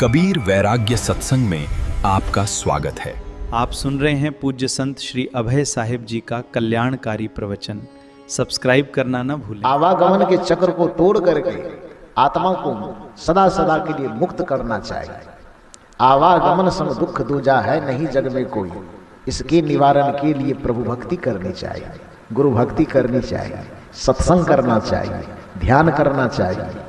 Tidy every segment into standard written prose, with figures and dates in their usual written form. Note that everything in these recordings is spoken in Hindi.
कबीर वैराग्य सत्संग में आपका स्वागत है। आप सुन रहे हैं पूज्य संत श्री अभय साहिब जी का कल्याणकारी प्रवचन। सब्सक्राइब करना ना भूलें। आवागमन के चक्र को तोड़ करके आत्मा को सदा सदा के लिए मुक्त करना चाहिए। आवागमन सम दुख दूजा है नहीं जग में कोई। इसके निवारण के लिए प्रभु भक्ति करनी चाहिए, गुरु भक्ति करनी चाहिए, सत्संग करना चाहिए, ध्यान करना चाहिए।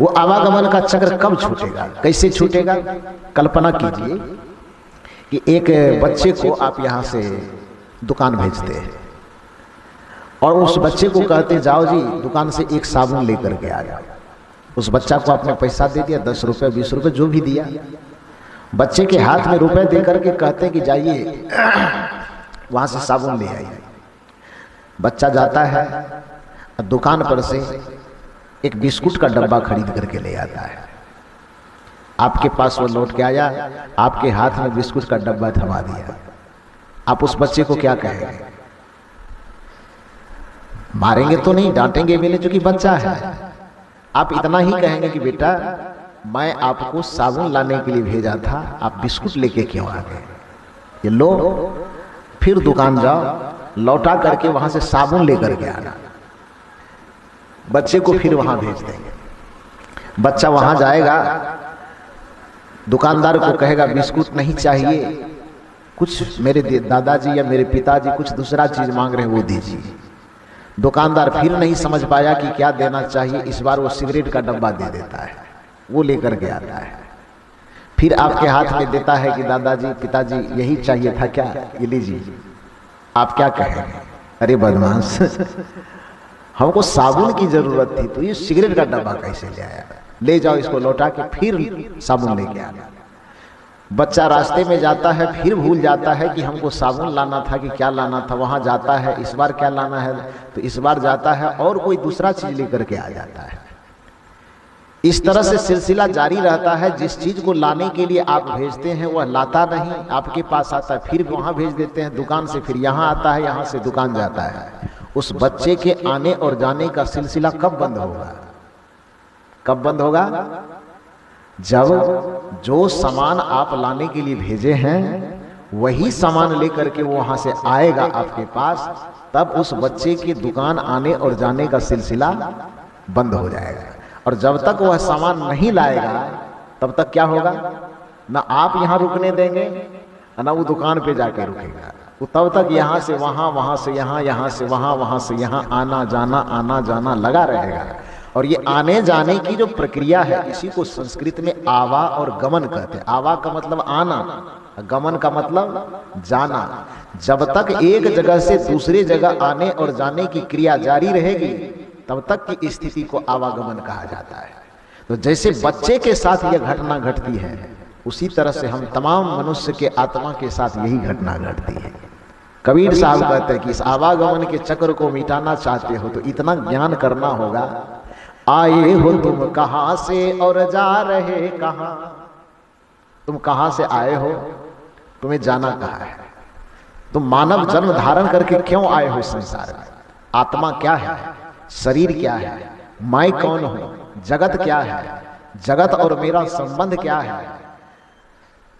वो आवागमन का चक्र कब छूटेगा, कैसे छूटेगा? कल्पना कीजिए कि एक बच्चे को आप यहाँ से दुकान भेजते हैं और उस बच्चे को कहते जाओ जी दुकान से एक साबुन लेकर के आ जाओ। उस बच्चा को आपने पैसा दे दिया, 10 रुपये 20 रुपये जो भी दिया। बच्चे के हाथ में रुपए दे करके कहते कि जाइए वहां से साबुन ले आइए। बच्चा जाता है, दुकान पर से एक बिस्कुट का डब्बा खरीद करके ले आता है। आपके पास वो लौट के आया, आपके हाथ में बिस्कुट का डब्बा थमा दिया। आप उस बच्चे को क्या कहेंगे? मारेंगे तो नहीं, डांटेंगे भी नहीं, क्योंकि बच्चा है। आप इतना ही कहेंगे कि बेटा मैं आपको साबुन लाने के लिए भेजा था, आप बिस्कुट लेके क्यों आ गए? ये लो, फिर दुकान जाओ, लौटा करके वहां से साबुन लेकर के आना। बच्चे को फिर वहां भेज देंगे। बच्चा वहां जाएगा, दुकानदार को कहेगा बिस्कुट नहीं चाहिए, कुछ मेरे दादाजी या मेरे पिताजी कुछ दूसरा चीज मांग रहे हैं वो दीजिए। दुकानदार फिर नहीं समझ पाया कि क्या देना चाहिए, इस बार वो सिगरेट का डब्बा दे देता है, वो लेकर के आता है। फिर आपके हाथ में देता है कि दादाजी पिताजी यही चाहिए था क्या, ये लीजिए। आप क्या कहेंगे? अरे बदमाश, हमको साबुन की जरूरत थी तो ये सिगरेट का डब्बा कैसे ले आया? ले जाओ इसको लौटा के फिर साबुन लेके आना। बच्चा रास्ते में जाता है, फिर भूल जाता है कि हमको साबुन लाना था कि क्या लाना था। वहां जाता है, इस बार क्या लाना है, तो इस बार जाता है और कोई दूसरा चीज लेकर के आ जाता है। इस तरह से सिलसिला जारी रहता है। जिस चीज को लाने के लिए आप भेजते हैं वह लाता नहीं, आपके पास आता है, फिर वहां भेज देते हैं दुकान से, फिर यहाँ आता है, यहाँ से दुकान जाता है। उस बच्चे के आने और जाने का सिलसिला कब बंद होगा? कब बंद होगा? जब जो सामान आप लाने के लिए भेजे हैं वही सामान लेकर के वो वहां से आएगा आपके पास, तब उस बच्चे के दुकान आने और जाने का सिलसिला बंद हो जाएगा। और जब तक वह सामान नहीं लाएगा तब तक क्या होगा? ना आप यहां रुकने देंगे ना वो दुकान पे जाके रुकेगा। वो तब तक यहाँ से वहां, वहां से यहाँ, यहाँ से वहां, वहां से यहाँ आना जाना लगा रहेगा। और ये आने जाने की जो प्रक्रिया है इसी को संस्कृत में आवा और गमन कहते हैं। आवा का मतलब आना, गमन का मतलब जाना। जब तक एक जगह से दूसरे जगह आने और जाने की क्रिया जारी रहेगी तब तक की स्थिति को आवागमन कहा जाता है। तो जैसे बच्चे के साथ यह घटना घटती है उसी तरह से हम तमाम मनुष्य के आत्मा के साथ यही घटना घटती है। कबीर साहब कहते हैं कि इस आवागमन के चक्र को मिटाना चाहते हो तो इतना ज्ञान करना होगा। आए हो तुम कहां से और जा रहे कहां? तुम कहां से आए हो, तुम्हें जाना कहां है? तुम मानव जन्म धारण करके क्यों आए हो संसार में? आत्मा क्या है, शरीर क्या है, मैं कौन हूं, जगत क्या है, जगत और मेरा संबंध क्या है,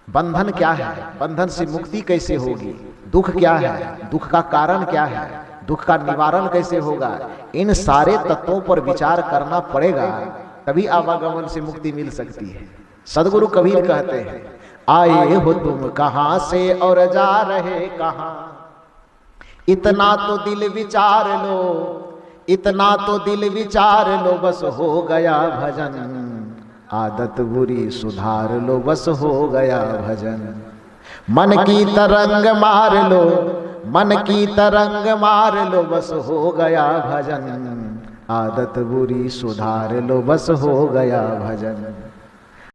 बंधन क्या है, बंधन से मुक्ति कैसे होगी, दुख क्या है, दुख का कारण क्या है, दुख का निवारण कैसे होगा, इन सारे तत्वों पर विचार करना पड़ेगा, तभी आवागमन से मुक्ति मिल सकती है। सदगुरु कबीर कहते हैं आए हो तुम कहां से और जा रहे कहां? इतना तो दिल विचार लो, इतना तो दिल विचार लो, बस हो गया भजन। आदत बुरी सुधार लो, बस हो गया भजन। मन की तरंग मार लो, मन की तरंग मार लो, बस हो गया भजन। आदत बुरी सुधार लो, बस हो गया भजन।